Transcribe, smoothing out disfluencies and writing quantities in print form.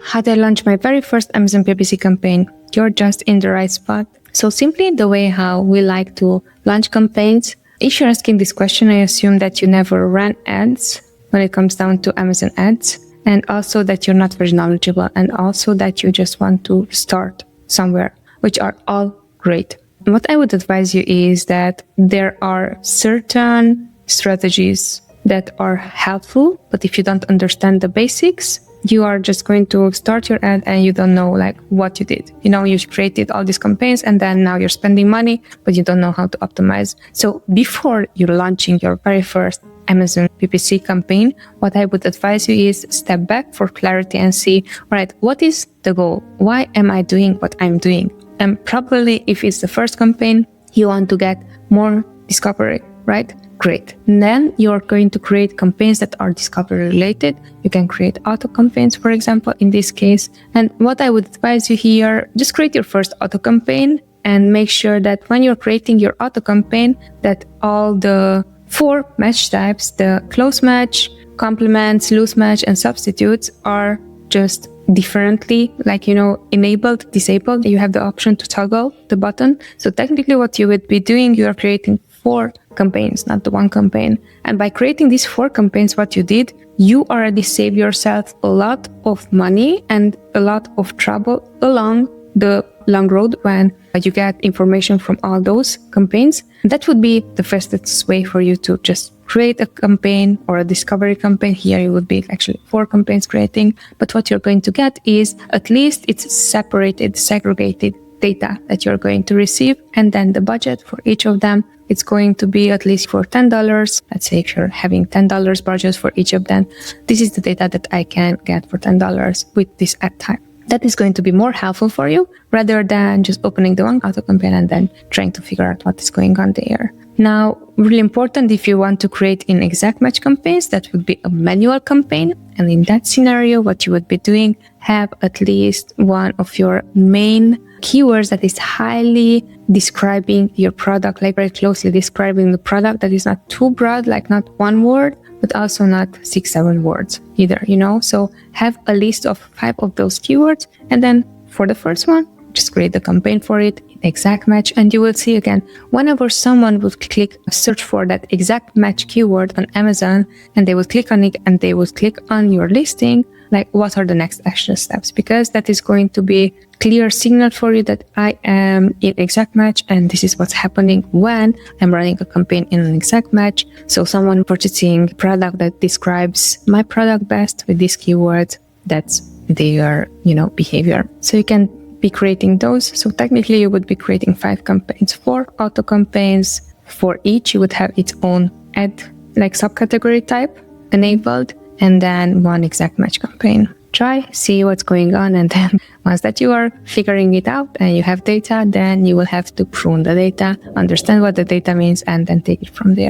how did I launch my very first Amazon PPC campaign? You're just in the right spot. So simply the way how we like to launch campaigns. If you're asking this question, I assume that you never ran ads when it comes down to Amazon ads, and also that you're not very knowledgeable, and also that you just want to start somewhere, which are all great. What I would advise you is that there are certain strategies that are helpful, but if you don't understand the basics, you are just going to start your ad and you don't know like what you did. You know, you created all these campaigns and then now you're spending money, but you don't know how to optimize. So before you're launching your very first Amazon PPC campaign, what I would advise you is step back for clarity and see, all right, what is the goal? Why am I doing what I'm doing? And probably if it's the first campaign, you want to get more discovery, right? Great. And then you're going to create campaigns that are discovery related. You can create auto campaigns, for example, in this case. And what I would advise you here, just create your first auto campaign and make sure that when you're creating your auto campaign, that all the 4 match types, the close match, complements, loose match, and substitutes are just differently, like, enabled, disabled. You have the option to toggle the button. So technically what you would be doing, you are creating 4 campaigns, not the 1 campaign. And by creating these 4 campaigns, what you did, you already saved yourself a lot of money and a lot of trouble along the long road when you get information from all those campaigns. That would be the fastest way for you to just create a campaign or a discovery campaign. Here it would be actually 4 campaigns creating, but what you're going to get is at least it's separated, segregated data that you're going to receive, and then the budget for each of them, it's going to be at least for $10. Let's say if you're having $10 budget for each of them, this is the data that I can get for $10 with this ad type. That is going to be more helpful for you rather than just opening the one auto campaign and then trying to figure out what is going on there. Now, really important, if you want to create in exact match campaigns, that would be a manual campaign. And in that scenario, what you would be doing, have at least one of your main keywords that is highly describing your product, like very closely describing the product, that is not too broad, like not 1 word, but also not 6-7 words either, So have a list of 5 of those keywords. And then for the first one, just create the campaign for it, exact match. And you will see again, whenever someone will click search for that exact match keyword on Amazon, and they will click on it and they will click on your listing, like what are the next action steps? Because that is going to be clear signal for you that I am in exact match and this is what's happening when I'm running a campaign in an exact match. So someone purchasing product that describes my product best with these keywords, that's their, behavior. So you can be creating those. So technically you would be creating 5 campaigns, 4 auto campaigns. For each, you would have its own ad, like subcategory type enabled, and then 1 exact match campaign. Try, see what's going on, and then once that you are figuring it out and you have data, then you will have to prune the data, understand what the data means, and then take it from there.